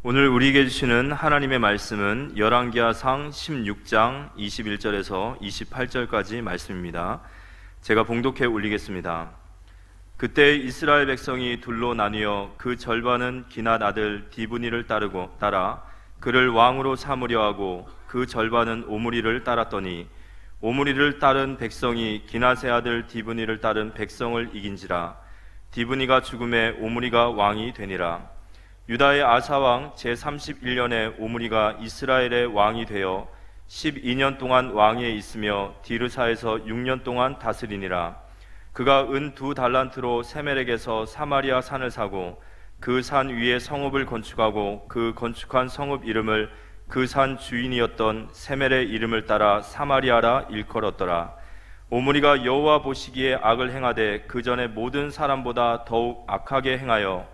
오늘 우리에게 주시는 하나님의 말씀은 열왕기하상 16장 21절에서 28절까지 말씀입니다. 제가 봉독해 올리겠습니다. 그때 이스라엘 백성이 둘로 나뉘어 그 절반은 기낫 아들 디브니를 따라 그를 왕으로 삼으려 하고 그 절반은 오므리를 따랐더니 오므리를 따른 백성이 기낫의 아들 디브니를 따른 백성을 이긴지라. 디브니가 죽음에 오므리가 왕이 되니라. 유다의 아사왕 제31년에 오므리가 이스라엘의 왕이 되어 12년 동안 왕위에 있으며 디르사에서 6년 동안 다스리니라. 그가 은 2달란트로 세멜렉에서 사마리아 산을 사고 그 산 위에 성읍을 건축하고 그 건축한 성읍 이름을 그 산 주인이었던 세멜의 이름을 따라 사마리아라 일컬었더라. 오므리가 여호와 보시기에 악을 행하되 그 전에 모든 사람보다 더욱 악하게 행하여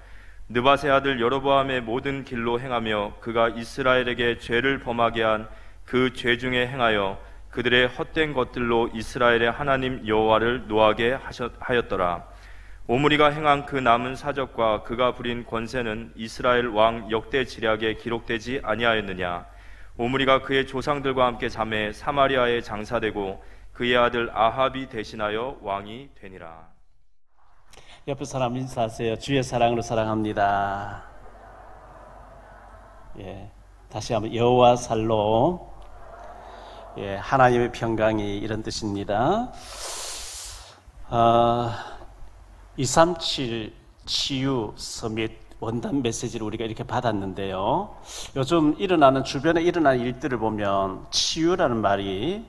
느밧의 아들 여로보암의 모든 길로 행하며 그가 이스라엘에게 죄를 범하게 한 그 죄 중에 행하여 그들의 헛된 것들로 이스라엘의 하나님 여호와를 노하게 하였더라. 오므리가 행한 그 남은 사적과 그가 부린 권세는 이스라엘 왕 역대 지략에 기록되지 아니하였느냐. 오므리가 그의 조상들과 함께 잠에 사마리아에 장사되고 그의 아들 아합이 대신하여 왕이 되니라. 옆에 사람 인사하세요. 주의 사랑으로 사랑합니다. 다시 한번 여호와 살로. 하나님의 평강이 이런 뜻입니다. 237 치유 서밋 원단 메시지를 우리가 이렇게 받았는데요. 요즘 주변에 일어나는 일들을 보면 치유라는 말이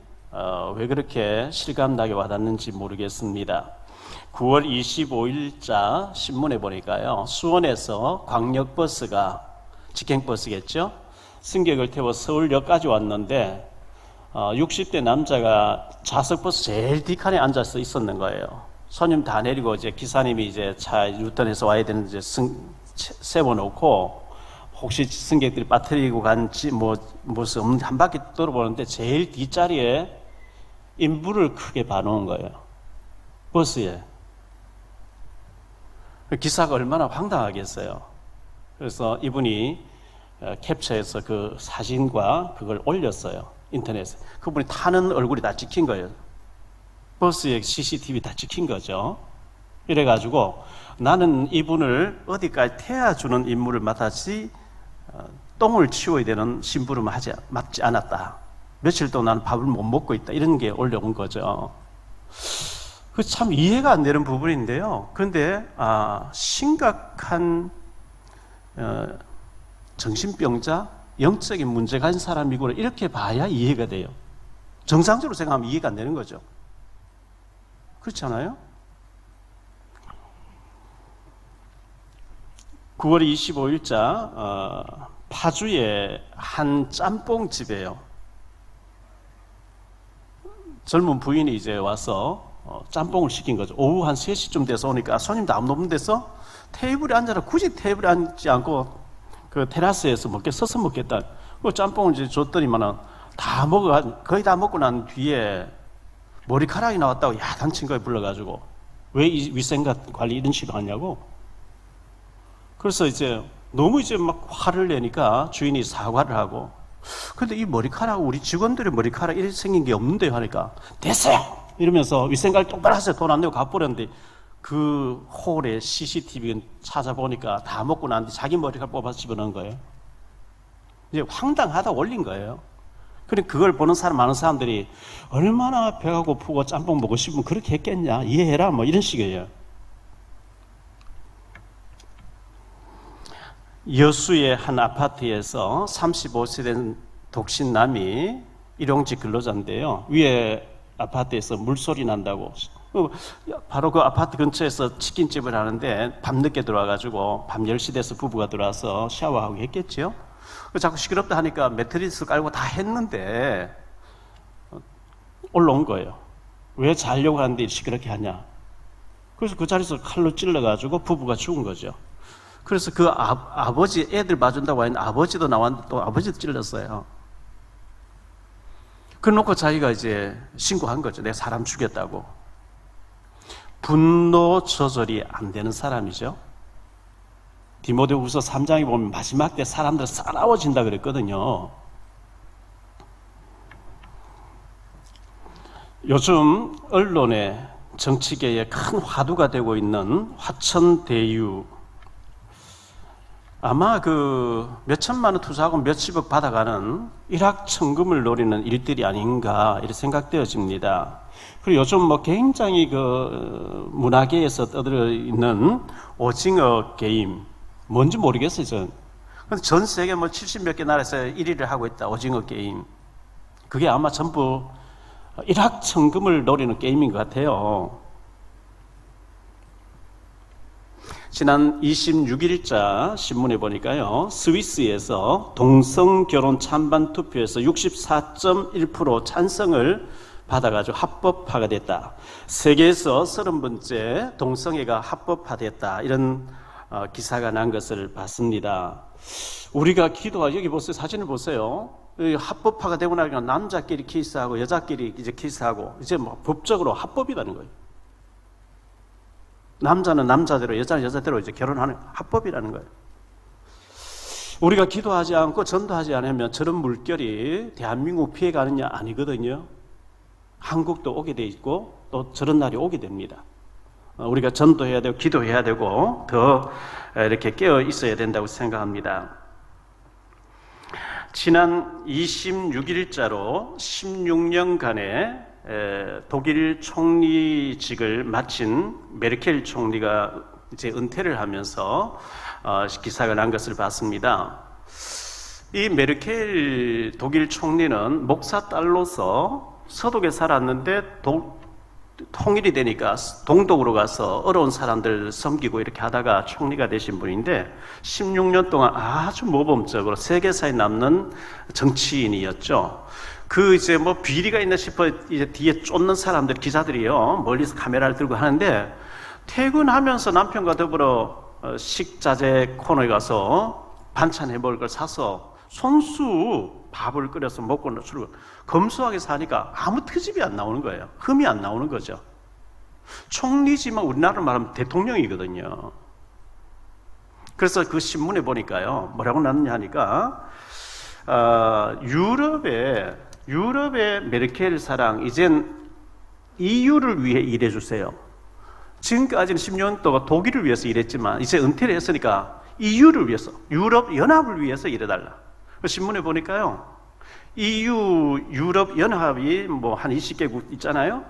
왜 그렇게 실감나게 와닿는지 모르겠습니다. 9월 25일자 신문에 보니까요, 수원에서 광역버스가, 직행버스겠죠? 승객을 태워 서울역까지 왔는데 60대 남자가 좌석버스 제일 뒷칸에 앉아서 있었는 거예요. 손님 다 내리고 이제 기사님이 이제 차 유턴해서 와야 되는데 세워놓고 혹시 승객들이 빠뜨리고 간지 무슨 없는지 한 바퀴 돌아보는데 제일 뒷자리에 인부를 크게 봐놓은 거예요. 버스에. 기사가 얼마나 황당하겠어요. 그래서 이분이 캡처해서 그 사진과 그걸 올렸어요. 인터넷에. 그분이 타는 얼굴이 다 찍힌 거예요. 버스에 CCTV 다 찍힌 거죠. 이래가지고 나는 이분을 어디까지 태워주는 임무를 맡았지 똥을 치워야 되는 심부름을 맡지 않았다. 며칠 동안 밥을 못 먹고 있다. 이런 게 올려온 거죠. 그 참 이해가 안 되는 부분인데요. 그런데 심각한 정신병자, 영적인 문제가 가진 사람이구나 이렇게 봐야 이해가 돼요. 정상적으로 생각하면 이해가 안 되는 거죠. 그렇지 않아요? 9월 25일자 파주의 한 짬뽕집이에요. 젊은 부인이 이제 와서 짬뽕을 시킨 거죠. 오후 한 3시쯤 돼서 오니까 손님도 안 오는 데서 테이블에 앉아라. 굳이 테이블에 앉지 않고 그 테라스에서 서서 먹겠다. 그 짬뽕을 이제 줬더니만은 거의 다 먹고 난 뒤에 머리카락이 나왔다고 야단친 거에 불러가지고 왜 이 위생과 관리 이런 식으로 하냐고. 그래서 이제 너무 이제 막 화를 내니까 주인이 사과를 하고, 근데 이 머리카락, 우리 직원들의 머리카락 이렇게 생긴 게 없는데요 하니까 됐어요! 이러면서 위생관리 똑바로 하세요. 돈 안 내고 갚으려는데 그 홀에 CCTV 찾아보니까 다 먹고 난 뒤 자기 머리카락 뽑아서 집어넣은 거예요. 이제 황당하다 올린 거예요. 그래 그걸 보는 많은 사람들이 얼마나 배가 고프고 짬뽕 먹고 싶으면 그렇게 했겠냐, 이해해라, 뭐 이런 식이에요. 여수의 한 아파트에서 35세 된 독신남이 일용직 근로자인데요. 위에 아파트에서 물소리 난다고 바로 그 아파트 근처에서 치킨집을 하는데 밤늦게 들어와가지고 밤 10시 돼서 부부가 들어와서 샤워하고 했겠죠. 자꾸 시끄럽다 하니까 매트리스 깔고 다 했는데 올라온 거예요. 왜 자려고 하는데 시끄럽게 하냐. 그래서 그 자리에서 칼로 찔러가지고 부부가 죽은 거죠. 그래서 그 아버지, 애들 봐준다고 했는데 아버지도 나왔는데 또 아버지도 찔렀어요. 그래놓고 자기가 이제 신고한 거죠. 내가 사람 죽였다고. 분노 조절이 안 되는 사람이죠. 디모데후서 3장에 보면 마지막 때 사람들 싸나워진다 그랬거든요. 요즘 언론에 정치계에 큰 화두가 되고 있는 화천대유, 아마 그 몇천만 원 투자하고 몇십억 받아가는 일확천금을 노리는 일들이 아닌가 이렇게 생각되어집니다. 그리고 요즘 뭐 굉장히 그 문화계에서 떠들어 있는 오징어 게임, 뭔지 모르겠어요 저는. 근데 전 세계 뭐 70몇 개 나라에서 1위를 하고 있다, 오징어 게임. 그게 아마 전부 일확천금을 노리는 게임인 것 같아요. 지난 26일자 신문에 보니까요, 스위스에서 동성결혼 찬반 투표에서 64.1% 찬성을 받아가지고 합법화가 됐다. 세계에서 30번째 동성애가 합법화됐다. 이런 기사가 난 것을 봤습니다. 우리가 기도하, 여기 보세요. 사진을 보세요. 합법화가 되고 나니까 남자끼리 키스하고 여자끼리 이제 키스하고 이제 뭐 법적으로 합법이라는 거예요. 남자는 남자대로, 여자는 여자대로 이제 결혼하는 합법이라는 거예요. 우리가 기도하지 않고 전도하지 않으면 저런 물결이 대한민국 피해가느냐? 아니거든요. 한국도 오게 돼 있고 또 저런 날이 오게 됩니다. 우리가 전도해야 되고 기도해야 되고 더 이렇게 깨어 있어야 된다고 생각합니다. 지난 26일자로 16년간의 독일 총리직을 마친 메르켈 총리가 이제 은퇴를 하면서 기사가 난 것을 봤습니다. 이 메르켈 독일 총리는 목사 딸로서 서독에 살았는데 통일이 되니까 동독으로 가서 어려운 사람들 섬기고 이렇게 하다가 총리가 되신 분인데 16년 동안 아주 모범적으로 세계사에 남는 정치인이었죠. 그 이제 뭐 비리가 있나 싶어 이제 뒤에 쫓는 사람들, 기자들이요, 멀리서 카메라를 들고 하는데 퇴근하면서 남편과 더불어 식자재 코너에 가서 반찬 해 먹을 걸 사서 손수 밥을 끓여서 먹고 술을 검소하게 사니까 아무 트집이 안 나오는 거예요. 흠이 안 나오는 거죠. 총리지만 우리나라로 말하면 대통령이거든요. 그래서 그 신문에 보니까요, 뭐라고 났느냐 하니까 유럽의 메르켈 사랑 이젠 EU를 위해 일해 주세요. 지금까지는 10년 동안 독일을 위해서 일했지만 이제 은퇴를 했으니까 EU를 위해서, 유럽 연합을 위해서 일해달라. 신문에 보니까요, EU 유럽 연합이 뭐 한 20개국 있잖아요.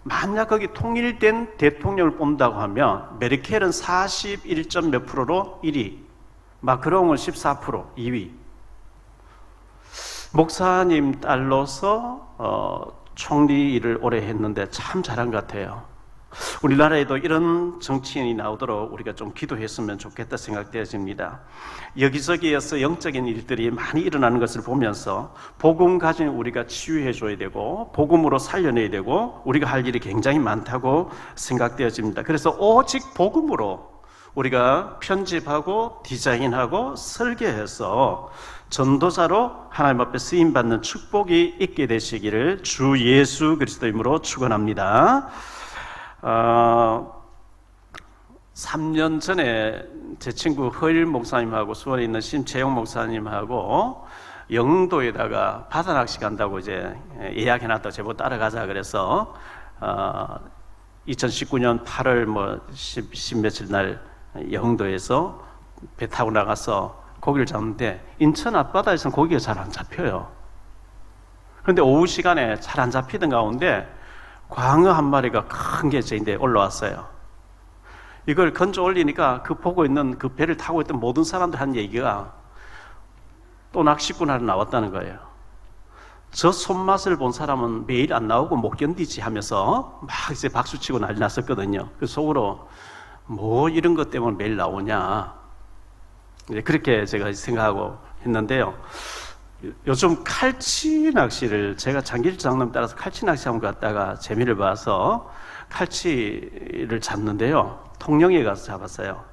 만약 거기 통일된 대통령을 뽑는다고 하면 메르켈은 41점 몇 프로로 1위, 마크롱은 14% 2위. 목사님 딸로서 총리 일을 오래 했는데 참 잘한 것 같아요. 우리나라에도 이런 정치인이 나오도록 우리가 좀 기도했으면 좋겠다 생각되어집니다. 여기저기에서 영적인 일들이 많이 일어나는 것을 보면서 복음 가진 우리가 치유해 줘야 되고 복음으로 살려내야 되고 우리가 할 일이 굉장히 많다고 생각되어집니다. 그래서 오직 복음으로 우리가 편집하고 디자인하고 설계해서 전도자로 하나님 앞에 쓰임받는 축복이 있게 되시기를 주 예수 그리스도 이름으로 축원합니다. 3년 전에 제 친구 허일 목사님하고 수원에 있는 심채용 목사님하고 영도에다가 바다낚시 간다고 이제 예약해놨다고 제보 따라가자 그래서 2019년 8월 뭐 10 며칠 날 영도에서 배 타고 나가서 고기를 잡는데 인천 앞바다에서는 고기가 잘 안 잡혀요. 그런데 오후 시간에 잘 안 잡히던 가운데 광어 한 마리가 큰 게 저인데 올라왔어요. 이걸 건져 올리니까 그 보고 있는 그 배를 타고 있던 모든 사람들 한 얘기가 또 낚시꾼 하러 나왔다는 거예요. 저 손맛을 본 사람은 매일 안 나오고 못 견디지 하면서 막 이제 박수치고 난리 났었거든요. 그 속으로 뭐 이런 것 때문에 매일 나오냐. 이제 그렇게 제가 생각하고 했는데요. 요즘 칼치 낚시를 제가 장길 장로 따라서 칼치 낚시 한번 갔다가 재미를 봐서 칼치를 잡는데요. 통영에 가서 잡았어요.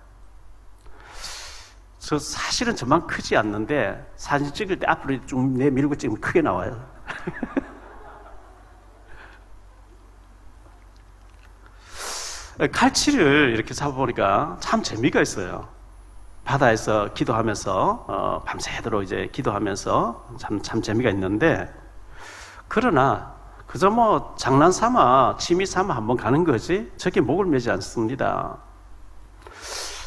저 사실은 저만 크지 않는데 사진 찍을 때 앞으로 쭉 내밀고 찍으면 크게 나와요. 칼치를 이렇게 잡아보니까 참 재미가 있어요. 바다에서 기도하면서 밤새도록 이제 기도하면서 참 재미가 있는데, 그러나 그저 뭐 장난삼아 취미삼아 한번 가는 거지 저게 목을 매지 않습니다.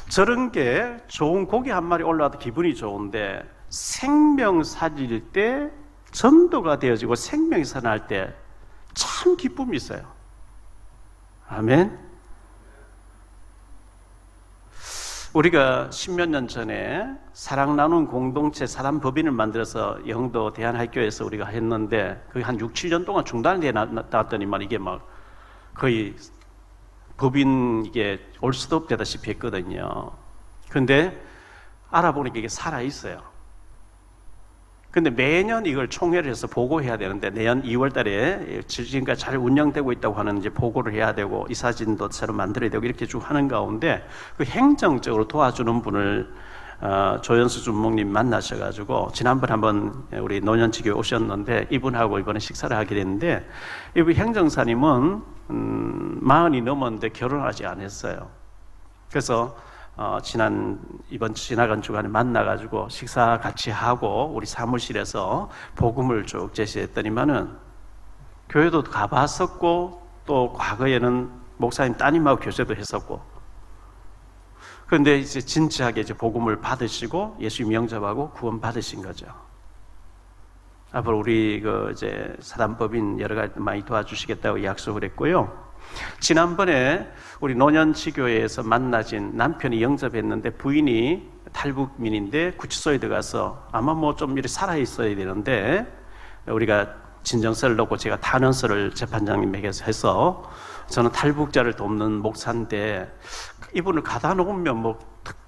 저런 게 좋은 고기 한 마리 올라와도 기분이 좋은데 생명 살릴 때, 전도가 되어지고 생명이 살아날 때 참 기쁨이 있어요. 아멘. 우리가 10몇 년 전에 사랑 나눈 공동체 사단법인을 만들어서 영도 대한학교에서 우리가 했는데, 그게 한 6, 7년 동안 중단이 나왔더니만 이게 막 거의 법인 이게 올 수도 없다시피 했거든요. 근데 알아보니까 이게 살아있어요. 근데 매년 이걸 총회를 해서 보고해야 되는데, 내년 2월 달에 지금까지 잘 운영되고 있다고 하는 이제 보고를 해야 되고, 이사진도 새로 만들어야 되고, 이렇게 쭉 하는 가운데 그 행정적으로 도와주는 분을 조연수 주목님 만나셔가지고, 지난번 한번 우리 노년지교에 오셨는데 이분하고 이번에 식사를 하게 됐는데, 이분 행정사님은 40이 넘었는데 결혼하지 않았어요. 그래서 이번 지나간 주간에 만나가지고 식사 같이 하고 우리 사무실에서 복음을 쭉 제시했더니만은, 교회도 가봤었고 또 과거에는 목사님 따님하고 교제도 했었고, 그런데 이제 진지하게 이제 복음을 받으시고 예수 영접하고 구원 받으신 거죠. 앞으로 우리 이제 사단법인 여러 가지 많이 도와주시겠다고 약속을 했고요. 지난번에 우리 노년지교회에서 만나진 남편이 영접했는데 부인이 탈북민인데 구치소에 들어가서 아마 뭐 좀 이렇게 살아있어야 되는데, 우리가 진정서를 넣고 제가 탄원서를 재판장님에게 해서, 저는 탈북자를 돕는 목사인데 이분을 가다 놓으면 뭐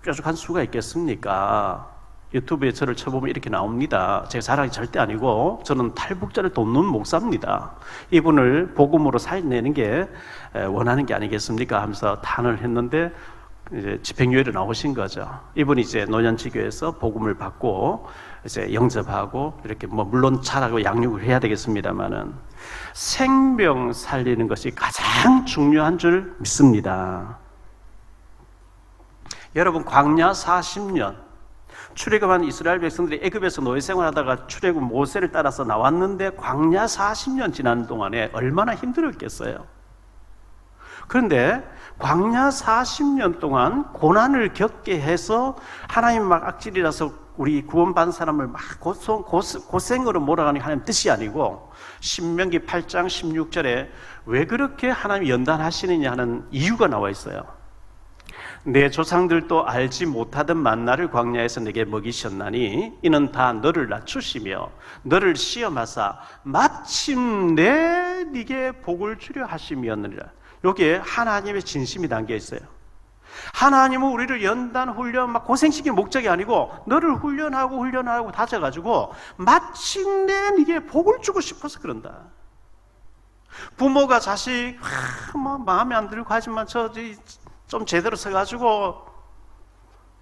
뾰족한 수가 있겠습니까? 유튜브에 저를 쳐보면 이렇게 나옵니다. 제가 자랑이 절대 아니고 저는 탈북자를 돕는 목사입니다. 이분을 복음으로 살려내는 게 원하는 게 아니겠습니까? 하면서 탄을 했는데 이제 집행유예로 나오신 거죠. 이분이 이제 노년지교에서 복음을 받고 이제 영접하고, 이렇게 뭐 물론 잘하고 양육을 해야 되겠습니다만은 생명 살리는 것이 가장 중요한 줄 믿습니다. 여러분, 광야 40년 출애굽한 이스라엘 백성들이 애굽에서 노예 생활하다가 출애굽 모세를 따라서 나왔는데, 광야 40년 지난 동안에 얼마나 힘들었겠어요. 그런데 광야 40년 동안 고난을 겪게 해서 하나님 막 악질이라서 우리 구원받은 사람을 막 고생으로 몰아가는 게 하나님 뜻이 아니고, 신명기 8장 16절에 왜 그렇게 하나님이 연단하시느냐 하는 이유가 나와 있어요. 내 조상들도 알지 못하던 만나를 광야에서 내게 먹이셨나니 이는 다 너를 낮추시며 너를 시험하사 마침내 네게 복을 주려 하심이었느니라. 여기에 하나님의 진심이 담겨 있어요. 하나님은 우리를 연단, 훈련, 막 고생시키는 목적이 아니고, 너를 훈련하고 다져가지고 마침내 네게 복을 주고 싶어서 그런다. 부모가 자식 뭐 마음에 안 들고 하지만 좀 제대로 서가지고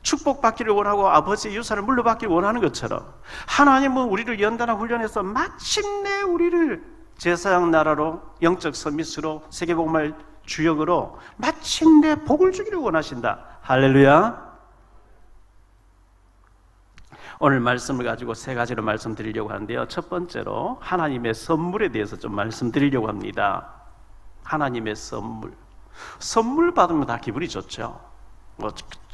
축복받기를 원하고 아버지의 유산을 물려받기를 원하는 것처럼, 하나님은 우리를 연단하고 훈련해서 마침내 우리를 제사장 나라로, 영적 서밋으로, 세계복음화의 주역으로 마침내 복을 주기를 원하신다. 할렐루야. 오늘 말씀을 가지고 세 가지로 말씀드리려고 하는데요. 첫 번째로 하나님의 선물에 대해서 좀 말씀드리려고 합니다. 하나님의 선물 받으면 다 기분이 좋죠. 뭐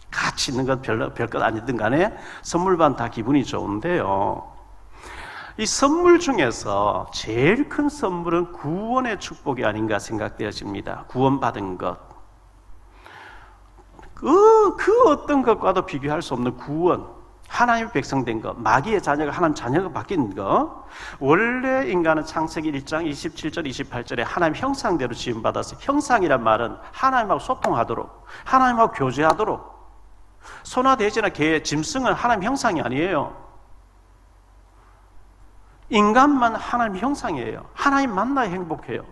가치 있는 건 별것 아니든 간에 선물 받으면 다 기분이 좋은데요, 이 선물 중에서 제일 큰 선물은 구원의 축복이 아닌가 생각되어집니다. 구원받은 것, 그 어떤 것과도 비교할 수 없는 구원, 하나님의 백성된 것, 마귀의 자녀가 하나님 자녀가 바뀐 것. 원래 인간은 창세기 1장 27절 28절에 하나님 형상대로 지음받아서, 형상이란 말은 하나님하고 소통하도록, 하나님하고 교제하도록. 소나 돼지나 개, 짐승은 하나님 형상이 아니에요. 인간만 하나님 형상이에요. 하나님 만나야 행복해요.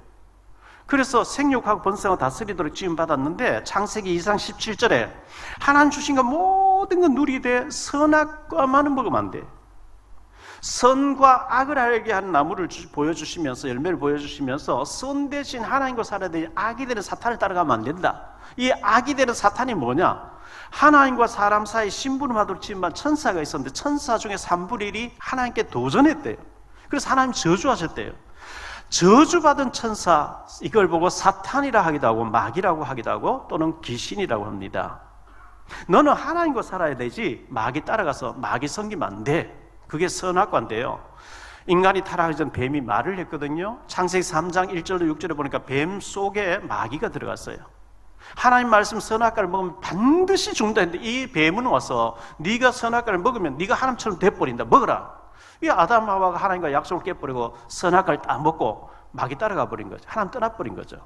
그래서 생육하고 번성하고 다스리도록 지음받았는데, 창세기 2장 17절에 하나님 주신 것 모든 건 누리되 선악과만은 먹으면 안 돼. 선과 악을 알게 하는 나무를 보여주시면서, 열매를 보여주시면서 선 대신 하나님과 살아야 되니 악이 되는 사탄을 따라가면 안 된다. 이 악이 되는 사탄이 뭐냐? 하나님과 사람 사이 심부름하도록 지은 천사가 있었는데 천사 중에 3분의 1이 하나님께 도전했대요. 그래서 하나님 저주하셨대요. 저주받은 천사, 이걸 보고 사탄이라 하기도 하고 마귀라고 하기도 하고 또는 귀신이라고 합니다. 너는 하나님과 살아야 되지 마귀 따라가서 마귀 섬기면 안 돼. 그게 선악과인데요. 인간이 타락하기 전 뱀이 말을 했거든요. 창세기 3장 1절로 6절에 보니까 뱀 속에 마귀가 들어갔어요. 하나님 말씀 선악과를 먹으면 반드시 죽는다 했는데 이 뱀은 와서 네가 선악과를 먹으면 네가 하나님처럼 돼버린다. 먹어라. 이 아담 하와가 하나님과 약속을 깨버리고 선악과를 다 먹고 마귀 따라가 버린 거죠. 하나님 떠나버린 거죠.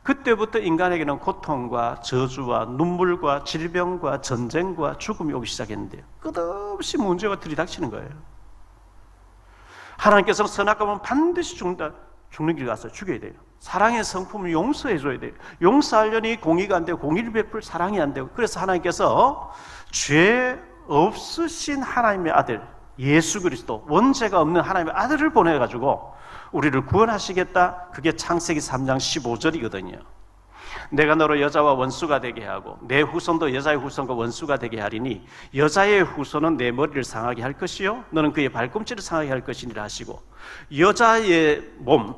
그때부터 인간에게는 고통과 저주와 눈물과 질병과 전쟁과 죽음이 오기 시작했는데요. 끝없이 문제가 들이닥치는 거예요. 하나님께서는 선악과 보면 반드시 죽는다. 죽는 길 가서 죽여야 돼요. 사랑의 성품을 용서해줘야 돼요. 용서하려니 공의가 안 되고 공의를 베풀 사랑이 안 되고, 그래서 하나님께서 죄 없으신 하나님의 아들 예수 그리스도, 원죄가 없는 하나님의 아들을 보내가지고 우리를 구원하시겠다. 그게 창세기 3장 15절이거든요. 내가 너로 여자와 원수가 되게 하고 내 후손도 여자의 후손과 원수가 되게 하리니 여자의 후손은 내 머리를 상하게 할 것이요 너는 그의 발꿈치를 상하게 할 것이니라 하시고, 여자의 몸,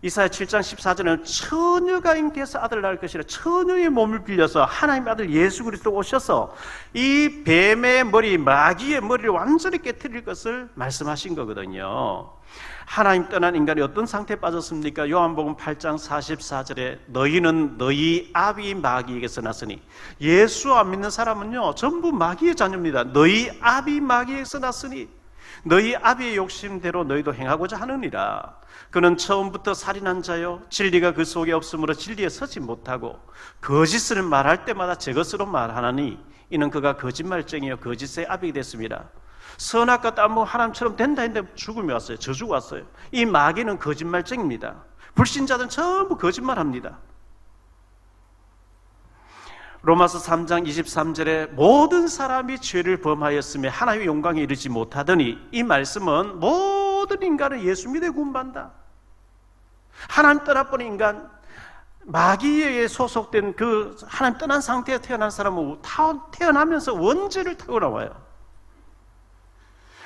이사야 7장 14절에는 처녀가 잉태해서 아들을 낳을 것이라, 처녀의 몸을 빌려서 하나님의 아들 예수 그리스도 오셔서 이 뱀의 머리, 마귀의 머리를 완전히 깨트릴 것을 말씀하신 거거든요. 하나님 떠난 인간이 어떤 상태에 빠졌습니까? 요한복음 8장 44절에 너희는 너희 아비 마귀에게서 났으니, 예수 안 믿는 사람은요 전부 마귀의 자녀입니다. 너희 아비 마귀에게서 났으니 너희 아비의 욕심대로 너희도 행하고자 하느니라. 그는 처음부터 살인한 자요 진리가 그 속에 없으므로 진리에 서지 못하고 거짓을 말할 때마다 제 것으로 말하나니 이는 그가 거짓말쟁이요 거짓의 아비가 됐습니다. 선악과 따먹고 하나님처럼 된다 했는데 죽음이 왔어요. 저주가 왔어요. 이 마귀는 거짓말쟁입니다. 불신자들은 전부 거짓말합니다. 로마서 3장 23절에 모든 사람이 죄를 범하였으며 하나님의 영광에 이르지 못하더니, 이 말씀은 모든 인간은 예수 믿어 구원받는다. 하나님 떠나버린 인간, 마귀에 소속된 그 하나님 떠난 상태에 태어난 사람은 태어나면서 원죄를 타고 나와요.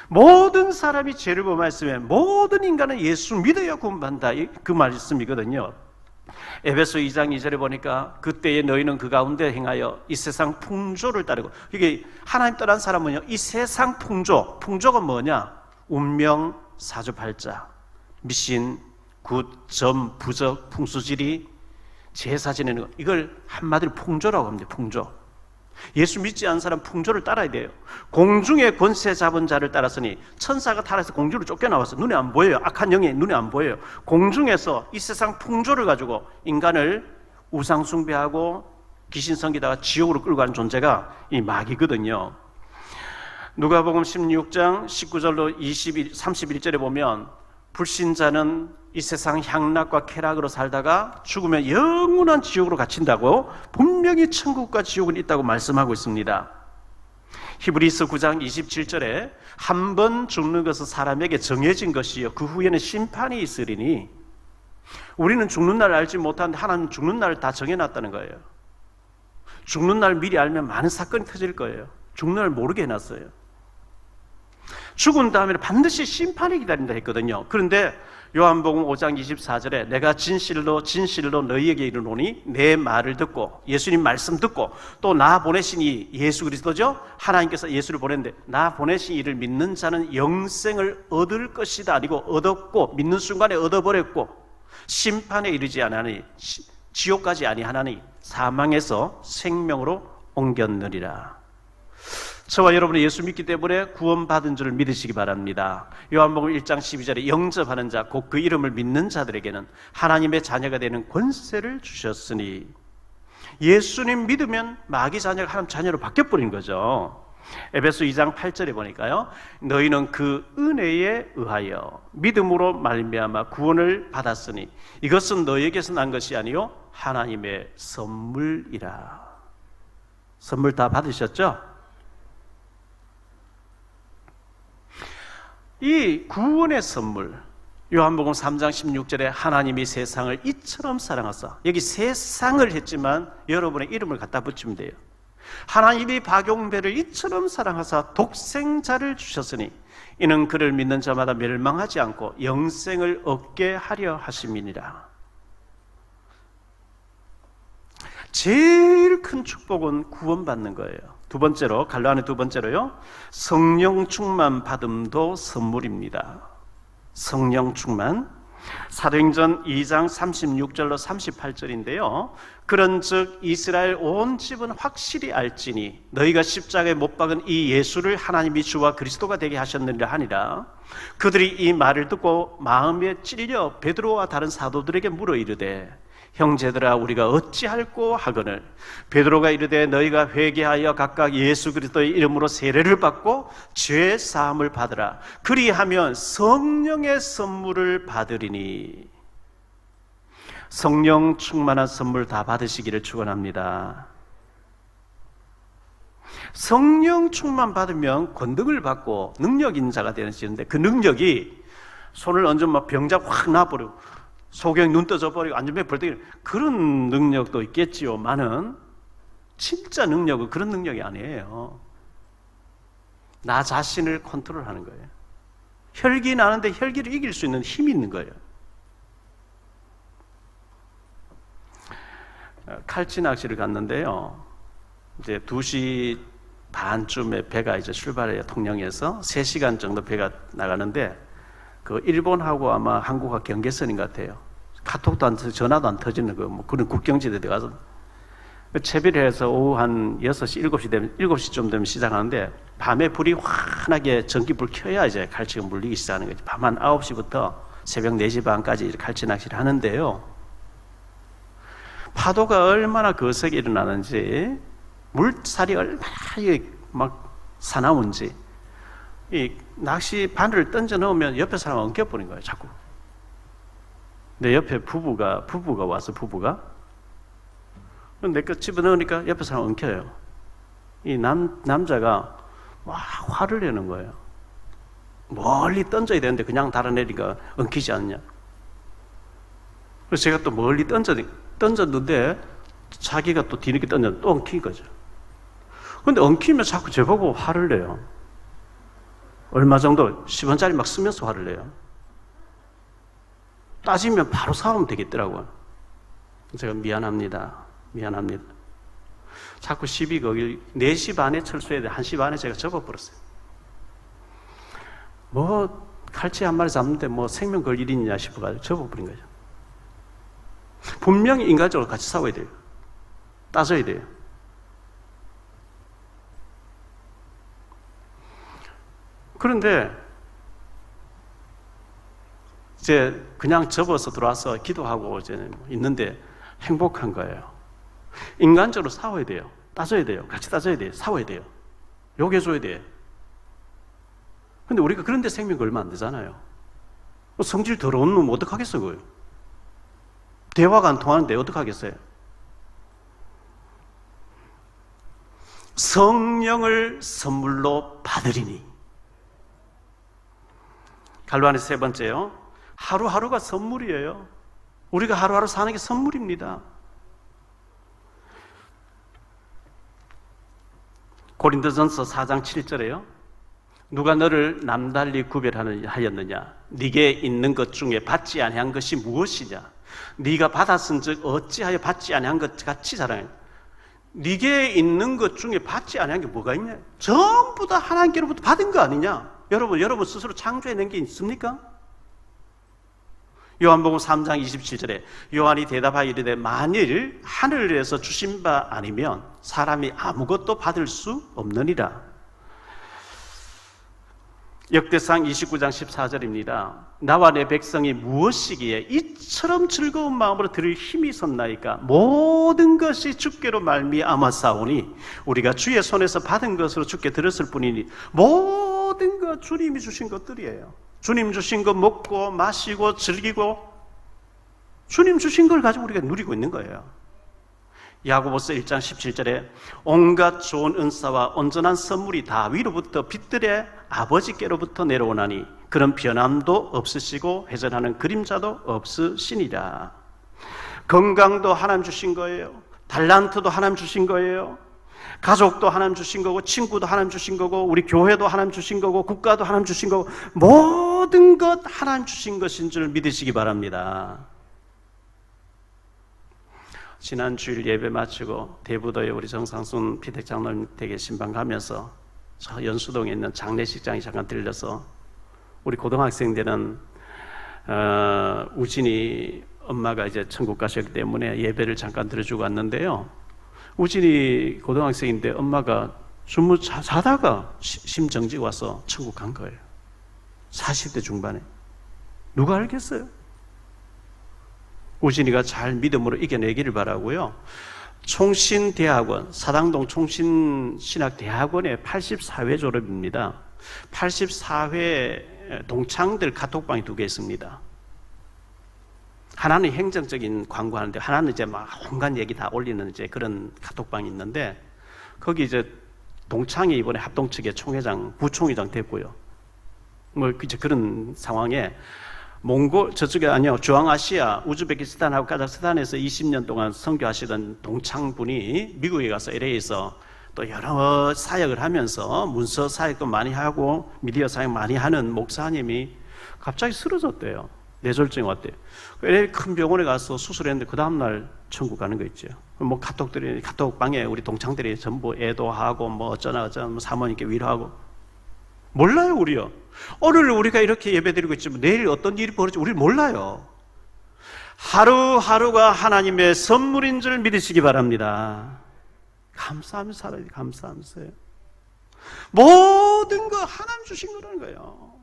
모든 사람이 죄를 범하였으면 모든 인간은 예수 믿어야 구원받는다. 그 말씀이거든요. 에베소 2장 2절에 보니까 그때에 너희는 그 가운데 행하여 이 세상 풍조를 따르고, 이게 하나님 떠난 사람은요 이 세상 풍조가 뭐냐? 운명, 사주팔자, 미신, 굿, 점, 부적, 풍수지리, 제사 지내는 거, 이걸 한마디로 풍조라고 합니다. 풍조. 예수 믿지 않은 사람 풍조를 따라야 돼요. 공중의 권세 잡은 자를 따랐으니, 천사가 타락해서 공중으로 쫓겨나왔어요. 눈에 안 보여요. 악한 영이 눈에 안 보여요. 공중에서 이 세상 풍조를 가지고 인간을 우상 숭배하고 귀신 섬기다가 지옥으로 끌고 가는 존재가 이 마귀거든요. 누가복음 16장 19절로 31절에 보면 불신자는 이 세상 향락과 쾌락으로 살다가 죽으면 영원한 지옥으로 갇힌다고, 분명히 천국과 지옥은 있다고 말씀하고 있습니다. 히브리서 9장 27절에 한 번 죽는 것은 사람에게 정해진 것이요 그 후에는 심판이 있으리니, 우리는 죽는 날을 알지 못하는데 하나님은 죽는 날을 다 정해놨다는 거예요. 죽는 날 미리 알면 많은 사건이 터질 거예요. 죽는 날 모르게 해놨어요. 죽은 다음에는 반드시 심판이 기다린다 했거든요. 그런데 요한복음 5장 24절에 내가 진실로 너희에게 이르노니 내 말을 듣고, 예수님 말씀 듣고 또 나 보내신 이 예수 그리스도죠, 하나님께서 예수를 보냈는데 나 보내신 이를 믿는 자는 영생을 얻을 것이다. 아니고 얻었고 믿는 순간에 얻어버렸고 심판에 이르지 않으니, 지옥까지 아니하나니 사망에서 생명으로 옮겼느니라. 저와 여러분이 예수 믿기 때문에 구원받은 줄을 믿으시기 바랍니다. 요한복음 1장 12절에 영접하는 자, 곧 그 이름을 믿는 자들에게는 하나님의 자녀가 되는 권세를 주셨으니, 예수님 믿으면 마귀 자녀가 하나님 자녀로 바뀌어버린 거죠. 에베소 2장 8절에 보니까요, 너희는 그 은혜에 의하여 믿음으로 말미암아 구원을 받았으니 이것은 너희에게서 난 것이 아니요 하나님의 선물이라. 선물 다 받으셨죠? 이 구원의 선물, 요한복음 3장 16절에 하나님이 세상을 이처럼 사랑하사, 여기 세상을 했지만 여러분의 이름을 갖다 붙이면 돼요. 하나님이 박용배를 이처럼 사랑하사 독생자를 주셨으니 이는 그를 믿는 자마다 멸망하지 않고 영생을 얻게 하려 하심이니라. 제일 큰 축복은 구원받는 거예요. 두 번째로, 갈라안의 두 번째로요, 성령 충만 받음도 선물입니다. 성령 충만. 사도행전 2장 36절로 38절인데요. 그런즉 이스라엘 온 집은 확실히 알지니 너희가 십자가에 못 박은 이 예수를 하나님이 주와 그리스도가 되게 하셨느니라 하니라. 그들이 이 말을 듣고 마음에 찔려 베드로와 다른 사도들에게 물어 이르되 형제들아 우리가 어찌할꼬 하거늘 베드로가 이르되 너희가 회개하여 각각 예수 그리스도의 이름으로 세례를 받고 죄 사함을 받으라. 그리하면 성령의 선물을 받으리니. 성령 충만한 선물 다 받으시기를 축원합니다. 성령 충만 받으면 권능을 받고 능력 있는 자가 되는데, 그 능력이 손을 얹으면 막 병자 확 나버리고 소경이 눈 떠져 버리고 안전벨 벌떡이는 그런 능력도 있겠지요. 많은 진짜 능력은 그런 능력이 아니에요. 나 자신을 컨트롤하는 거예요. 혈기 나는데 혈기를 이길 수 있는 힘이 있는 거예요. 칼치 낚시를 갔는데요. 이제 2시 반쯤에 배가 이제 출발해요. 통영에서 3시간 정도 배가 나가는데 그 일본하고 아마 한국과 경계선인 것 같아요. 카톡도 안 터지고 전화도 안 터지는 거, 뭐 그런 국경지대에 들어가서 채비를 해서 오후 한 6시, 7시쯤 되면 시작하는데 밤에 불이 환하게 전기불 켜야 이제 갈치가 물리기 시작하는 거죠. 밤 한 9시부터 새벽 4시 반까지 갈치 낚시를 하는데요. 파도가 얼마나 거세게 일어나는지, 물살이 얼마나 막 사나운지, 이 낚시 바늘을 던져 넣으면 옆에 사람 엉켜버린 거예요, 자꾸. 내 옆에 부부가 와서 내 거 집어넣으니까 옆에 사람 엉켜요. 이 남자가 막 화를 내는 거예요. 멀리 던져야 되는데 그냥 달아내니까 엉키지 않냐. 그래서 제가 또 멀리 던졌는데 자기가 또 뒤늦게 던졌는데 또 엉킨 거죠. 근데 엉키면 자꾸 저보고 화를 내요. 얼마 정도 10원짜리 막 쓰면서 화를 내요. 따지면 바로 사오면 되겠더라고요. 제가 미안합니다. 자꾸 시비 거기 4시 반에 철수해야 돼. 1시 반에 제가 접어버렸어요. 뭐 칼치 한 마리 잡는데 뭐 생명 걸 일이 있냐 싶어가지고 접어버린 거죠. 분명히 인간적으로 같이 싸워야 돼요. 따져야 돼요. 그런데 이제 그냥 접어서 들어와서 기도하고 이제 있는데 행복한 거예요. 인간적으로 싸워야 돼요. 따져야 돼요. 같이 따져야 돼요. 싸워야 돼요. 욕해줘야 돼요. 근데 우리가 그런데 생명 걸면 안 되잖아요. 성질 더러운 놈 어떡하겠어요, 그거요? 대화가 안 통하는데 어떡하겠어요? 성령을 선물로 받으리니. 갈로안의 세 번째요. 하루하루가 선물이에요. 우리가 하루하루 사는 게 선물입니다. 고린도전서 4장 7절에요. 누가 너를 남달리 구별하였느냐? 네게 있는 것 중에 받지 아니한 것이 무엇이냐? 네가 받았은즉 어찌하여 받지 아니한 것 같이 자랑해? 네게 있는 것 중에 받지 아니한 게 뭐가 있냐? 전부 다 하나님께로부터 받은 거 아니냐? 여러분 스스로 창조해낸 게 있습니까? 요한복음 3장 27절에 요한이 대답하여 이르되 만일 하늘에서 주신 바 아니면 사람이 아무것도 받을 수 없느니라. 역대상 29장 14절입니다. 나와 내 백성이 무엇이기에 이처럼 즐거운 마음으로 들을 힘이 섰나이까? 모든 것이 주께로 말미암았사오니 우리가 주의 손에서 받은 것으로 주께 들었을 뿐이니. 모든 것 주님이 주신 것들이에요. 주님 주신 거 먹고 마시고 즐기고 주님 주신 걸 가지고 우리가 누리고 있는 거예요. 야고보서 1장 17절에 온갖 좋은 은사와 온전한 선물이 다 위로부터 빛들의 아버지께로부터 내려오나니 그런 변함도 없으시고 회전하는 그림자도 없으시니라. 건강도 하나님 주신 거예요. 달란트도 하나님 주신 거예요. 가족도 하나님 주신 거고, 친구도 하나님 주신 거고, 우리 교회도 하나님 주신 거고, 국가도 하나님 주신 거고, 모든 것 하나님 주신 것인 줄 믿으시기 바랍니다. 지난 주일 예배 마치고 대부도에 우리 정상순 피택 장로님 댁에 신방 가면서 저 연수동에 있는 장례식장에 잠깐 들려서 우리 고등학생들은 우진이 엄마가 이제 천국 가셨기 때문에 예배를 잠깐 들어주고 왔는데요. 우진이 고등학생인데 엄마가 자다가 심정지 와서 천국 간 거예요. 40대 중반에. 누가 알겠어요? 우진이가 잘 믿음으로 이겨내기를 바라고요. 총신대학원, 사당동 총신신학대학원의 84회 졸업입니다. 84회 동창들 카톡방이 2개 있습니다. 하나는 행정적인 광고하는데 하나는 이제 막 온갖 얘기 다 올리는 이제 그런 카톡방이 있는데 거기 이제 동창이 이번에 합동 측의 총회장, 부총회장 됐고요. 뭐 이제 그런 상황에 저쪽에 아니요, 중앙아시아, 우즈베키스탄하고 카자흐스탄에서 20년 동안 선교하시던 동창분이 미국에 가서 LA에서 또 여러 사역을 하면서 문서 사역도 많이 하고 미디어 사역 많이 하는 목사님이 갑자기 쓰러졌대요. 뇌졸중이 왔대요. LA 큰 병원에 가서 수술했는데 그 다음날 천국 가는 거 있죠. 뭐 카톡방에 우리 동창들이 전부 애도하고 뭐 어쩌나 뭐 사모님께 위로하고 몰라요, 우리요. 오늘 우리가 이렇게 예배드리고 있지만 내일 어떤 일이 벌어질지 우리 몰라요. 하루하루가 하나님의 선물인 줄 믿으시기 바랍니다. 감사하면서 살아야 돼. 감사하면서요. 모든 거 하나님 주신 거라는 거예요.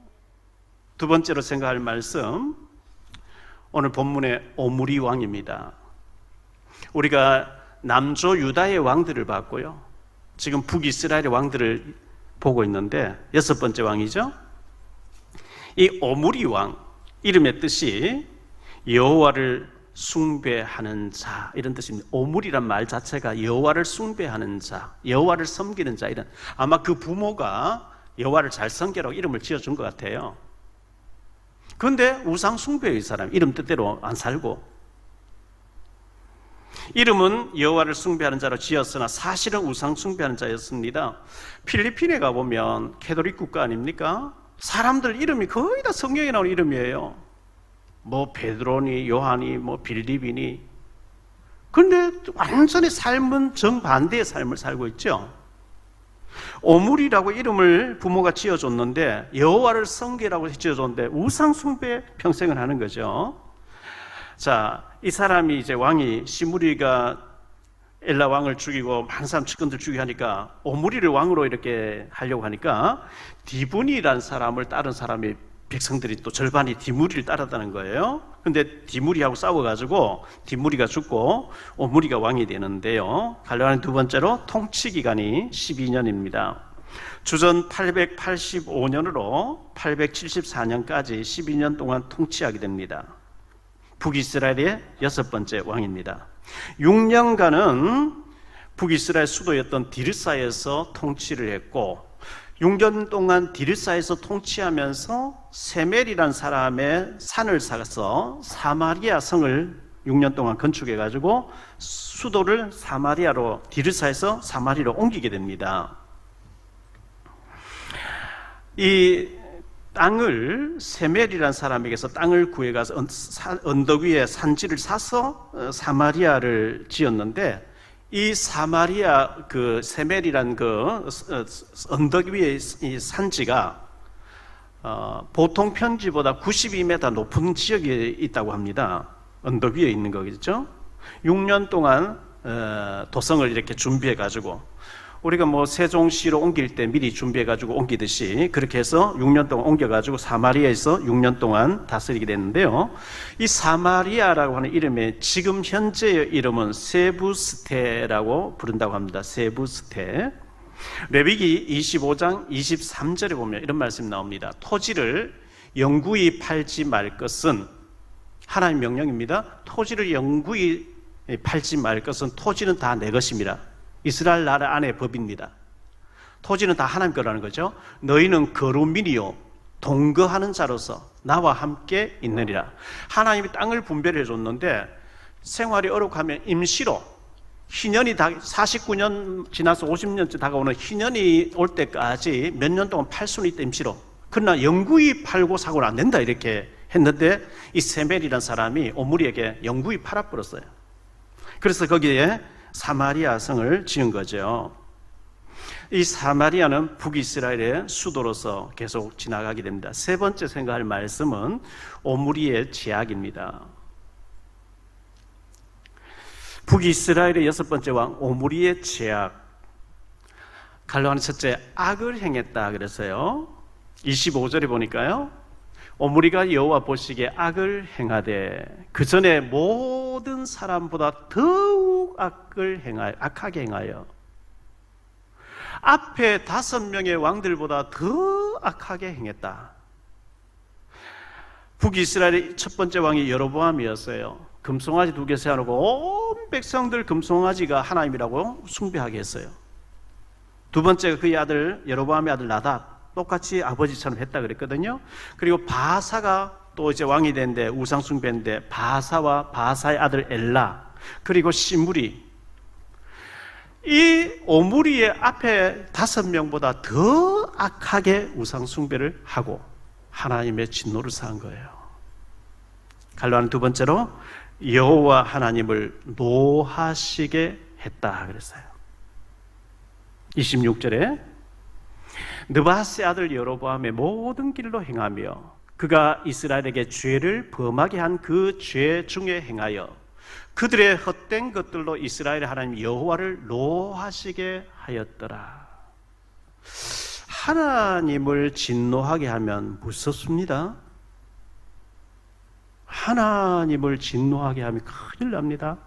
두 번째로 생각할 말씀, 오늘 본문의 오므리 왕입니다. 우리가 남조 유다의 왕들을 봤고요. 지금 북이스라엘의 왕들을 보고 있는데 6번째 왕이죠. 이 오므리 왕, 이름의 뜻이 여호와를 숭배하는 자 이런 뜻입니다. 오므리란 말 자체가 여호와를 숭배하는 자, 여호와를 섬기는 자 이런, 아마 그 부모가 여호와를 잘 섬기라고 이름을 지어준 것 같아요. 그런데 우상 숭배의 사람, 이름 뜻대로 안 살고 이름은 여호와를 숭배하는 자로 지었으나 사실은 우상 숭배하는 자였습니다. 필리핀에 가보면 캐톨릭 국가 아닙니까? 사람들 이름이 거의 다 성경에 나오는 이름이에요. 뭐 베드로니, 요한이, 뭐 빌립이니. 그런데 완전히 삶은 정반대의 삶을 살고 있죠. 오므리라고 이름을 부모가 지어줬는데 여호와를 섬기라고 지어줬는데 우상 숭배 평생을 하는 거죠. 자, 이 사람이 이제 왕이 시므리가 엘라 왕을 죽이고 많은 사람 측근들 죽이고 하니까 오므리를 왕으로 이렇게 하려고 하니까 디브니라는 사람을 따른 사람이 백성들이 또 절반이 디므리를 따랐다는 거예요. 근데 디므리하고 싸워가지고 디므리가 죽고 오므리가 왕이 되는데요. 가려하는 두 번째로 통치 기간이 12년입니다. 주전 885년으로 874년까지 12년 동안 통치하게 됩니다. 북이스라엘의 6번째 왕입니다. 6년간은 북이스라엘 수도였던 디르사에서 통치를 했고 6년 동안 디르사에서 통치하면서 세멜이라는 사람의 산을 사서 사마리아 성을 6년 동안 건축해가지고 수도를 사마리아로, 디르사에서 사마리아로 옮기게 됩니다. 이 땅을 세멜이라는 사람에게서 땅을 구해가서 언덕 위에 산지를 사서 사마리아를 지었는데 이 사마리아 그 세멜이란 그 언덕 위에 이 산지가 보통 편지보다 92m 높은 지역에 있다고 합니다. 언덕 위에 있는 거겠죠. 6년 동안 도성을 이렇게 준비해 가지고 우리가 뭐 세종시로 옮길 때 미리 준비해 가지고 옮기듯이 그렇게 해서 6년 동안 옮겨 가지고 사마리아에서 6년 동안 다스리게 됐는데요. 이 사마리아라고 하는 이름의 지금 현재의 이름은 세부스테라고 부른다고 합니다. 세부스테. 레위기 25장 23절에 보면 이런 말씀이 나옵니다. 토지를 영구히 팔지 말 것은, 하나님 명령입니다. 토지를 영구히 팔지 말 것은, 토지는 다 내 것입니다. 이스라엘 나라 안의 법입니다. 토지는 다 하나님 거라는 거죠. 너희는 거류민이요 동거하는 자로서 나와 함께 있느니라. 하나님이 땅을 분별해 줬는데 생활이 어렵하면 임시로 희년이 49년 지나서 50년째 다가오는 희년이 올 때까지 몇 년 동안 팔 수는 있다, 임시로. 그러나 영구히 팔고 사고는 안 된다, 이렇게 했는데 이 세멜이라는 사람이 오므리에게 영구히 팔아버렸어요. 그래서 거기에 사마리아 성을 지은 거죠. 이 사마리아는 북이스라엘의 수도로서 계속 지나가게 됩니다. 세 번째 생각할 말씀은 오므리의 제약입니다. 북이스라엘의 여섯 번째 왕 오므리의 제약. 갈로하는 첫째, 악을 행했다 그랬어요. 25절에 보니까요, 오므리가 여호와 보시기에 악을 행하되 그 전에 모든 사람보다 더욱 악하게 행하여 앞에 5명의 왕들보다 더 악하게 행했다. 북이스라엘의 첫 번째 왕이 여로보암이었어요. 금송아지 2개 세워놓고 온 백성들 금송아지가 하나님이라고 숭배하게 했어요. 두 번째가 그의 아들 여로보암의 아들 나답, 똑같이 아버지처럼 했다 그랬거든요. 그리고 바사가 또 이제 왕이 됐는데 우상 숭배인데 바사와 바사의 아들 엘라, 그리고 시므리, 이 오므리의 앞에 5명보다 더 악하게 우상 숭배를 하고 하나님의 진노를 사한 거예요. 갈로하는 두 번째로 여호와 하나님을 노하시게 했다 그랬어요. 26절에 느바스의 아들 여로보암의 모든 길로 행하며 그가 이스라엘에게 죄를 범하게 한 그 죄 중에 행하여 그들의 헛된 것들로 이스라엘의 하나님 여호와를 노하시게 하였더라. 하나님을 진노하게 하면 무섭습니다. 하나님을 진노하게 하면 큰일 납니다.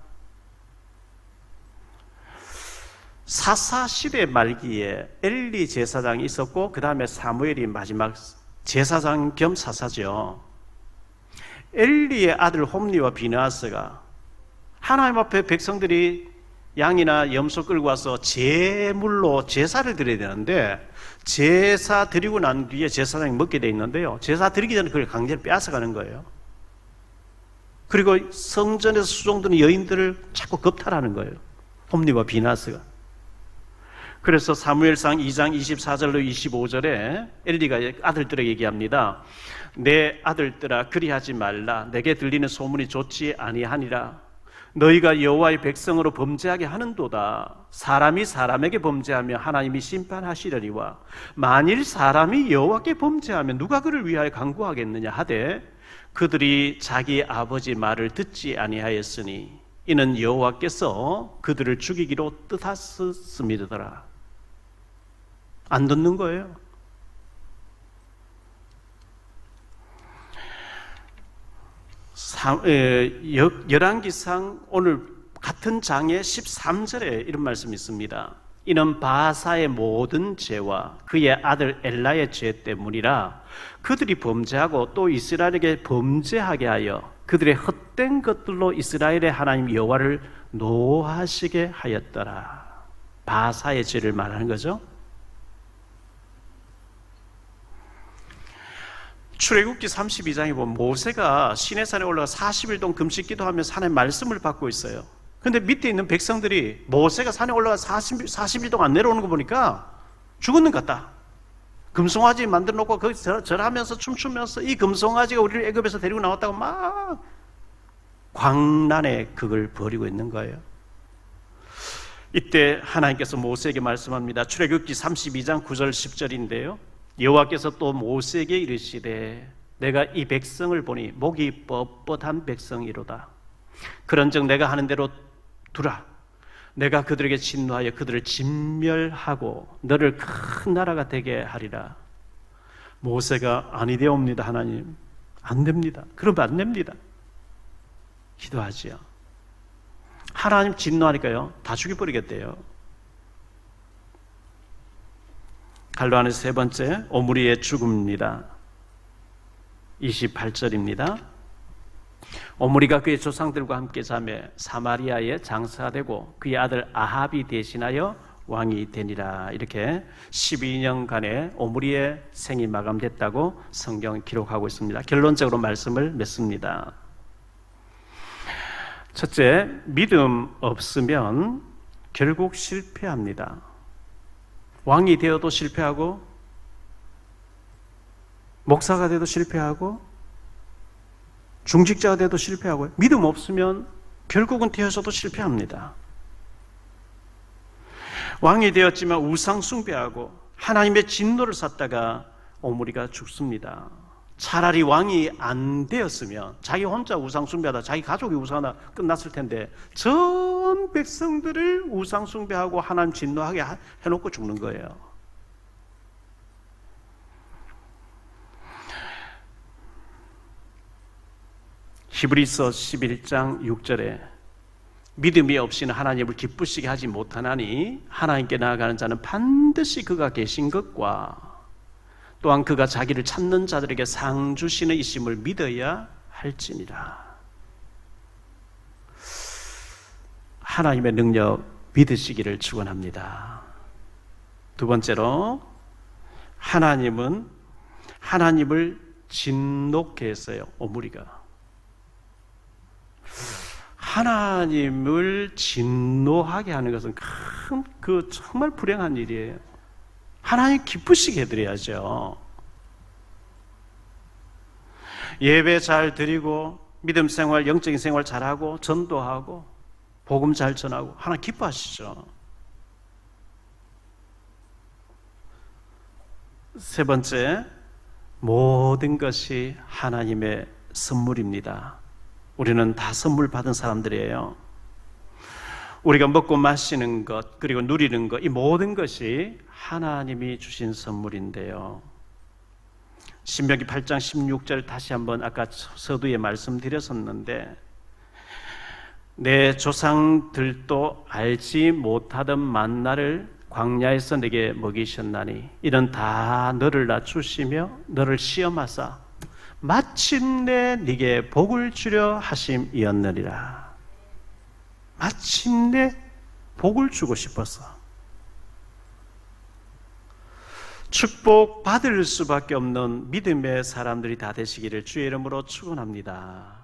사사 시대 말기에 엘리 제사장이 있었고 그 다음에 사무엘이 마지막 제사장 겸 사사죠. 엘리의 아들 홈리와 비느하스가 하나님 앞에 백성들이 양이나 염소 끌고 와서 제물로 제사를 드려야 되는데 제사 드리고 난 뒤에 제사장이 먹게 돼 있는데요, 제사 드리기 전에 그걸 강제로 빼앗아가는 거예요. 그리고 성전에서 수종드는 여인들을 자꾸 겁탈하는 거예요, 홈리와 비느하스가. 그래서 사무엘상 2장 24절로 25절에 엘리가 아들들에게 얘기합니다. 내 아들들아, 그리하지 말라. 내게 들리는 소문이 좋지 아니하니라. 너희가 여호와의 백성으로 범죄하게 하는도다. 사람이 사람에게 범죄하며 하나님이 심판하시려니와 만일 사람이 여호와께 범죄하면 누가 그를 위하여 간구하겠느냐 하되 그들이 자기 아버지 말을 듣지 아니하였으니 이는 여호와께서 그들을 죽이기로 뜻하셨음이더라. 안 듣는 거예요. 열왕기상 오늘 같은 장의 13절에 이런 말씀이 있습니다. 이는 바사의 모든 죄와 그의 아들 엘라의 죄 때문이라. 그들이 범죄하고 또 이스라엘에게 범죄하게 하여 그들의 헛된 것들로 이스라엘의 하나님 여호와를 노하시게 하였더라. 바사의 죄를 말하는 거죠. 출애굽기 32장에 보면 모세가 시내산에 올라가 40일 동안 금식 기도하면서 하나님의 말씀을 받고 있어요. 근데 밑에 있는 백성들이 모세가 산에 올라가 40일 동안 안 내려오는 거 보니까 죽었는 것 같다. 금송아지 만들어 놓고 거기서 절하면서 춤추면서 이 금송아지가 우리를 애굽에서 데리고 나왔다고 막 광란에 그걸 버리고 있는 거예요. 이때 하나님께서 모세에게 말씀합니다. 출애굽기 32장 9절 10절인데요. 여호와께서 또 모세에게 이르시되 내가 이 백성을 보니 목이 뻣뻣한 백성이로다. 그런즉 내가 하는 대로 두라. 내가 그들에게 진노하여 그들을 진멸하고 너를 큰 나라가 되게 하리라. 모세가 아니되옵니다. 하나님, 안 됩니다. 그러면 안 됩니다. 기도하지요. 하나님 진노하니까요, 다 죽여버리겠대요. 갈로하는 세 번째, 오므리의 죽음입니다. 28절입니다. 오므리가 그의 조상들과 함께 자매 사마리아에 장사되고 그의 아들 아합이 대신하여 왕이 되니라. 이렇게 12년간의 오므리의 생이 마감됐다고 성경은 기록하고 있습니다. 결론적으로 말씀을 맺습니다. 첫째, 믿음 없으면 결국 실패합니다. 왕이 되어도 실패하고, 목사가 돼도 실패하고, 중직자가 돼도 실패하고, 믿음 없으면 결국은 되어서도 실패합니다. 왕이 되었지만 우상 숭배하고 하나님의 진노를 샀다가 오므리가 죽습니다. 차라리 왕이 안 되었으면 자기 혼자 우상 숭배하다 자기 가족이 우상하다 끝났을 텐데 전 백성들을 우상 숭배하고 하나님 진노하게 해놓고 죽는 거예요. 히브리서 11장 6절에 믿음이 없이는 하나님을 기쁘시게 하지 못하나니 하나님께 나아가는 자는 반드시 그가 계신 것과 또한 그가 자기를 찾는 자들에게 상 주시는 이심을 믿어야 할지니라. 하나님의 능력 믿으시기를 축원합니다. 두 번째로 하나님은 하나님을 진노케 했어요. 오므리가 하나님을 진노하게 하는 것은 큰 정말 불행한 일이에요. 하나님 기쁘시게 해드려야죠. 예배 잘 드리고 믿음 생활, 영적인 생활 잘하고 전도하고 복음 잘 전하고 하나님 기뻐하시죠. 세 번째, 모든 것이 하나님의 선물입니다. 우리는 다 선물 받은 사람들이에요. 우리가 먹고 마시는 것 그리고 누리는 것, 이 모든 것이 하나님이 주신 선물인데요. 신명기 8장 16절 다시 한번 아까 서두에 말씀드렸었는데 내 조상들도 알지 못하던 만나를 광야에서 내게 먹이셨나니 이는 다 너를 낮추시며 너를 시험하사 마침내 네게 복을 주려 하심이었느니라. 마침내 복을 주고 싶어서 축복 받을 수밖에 없는 믿음의 사람들이 다 되시기를 주의 이름으로 축원합니다.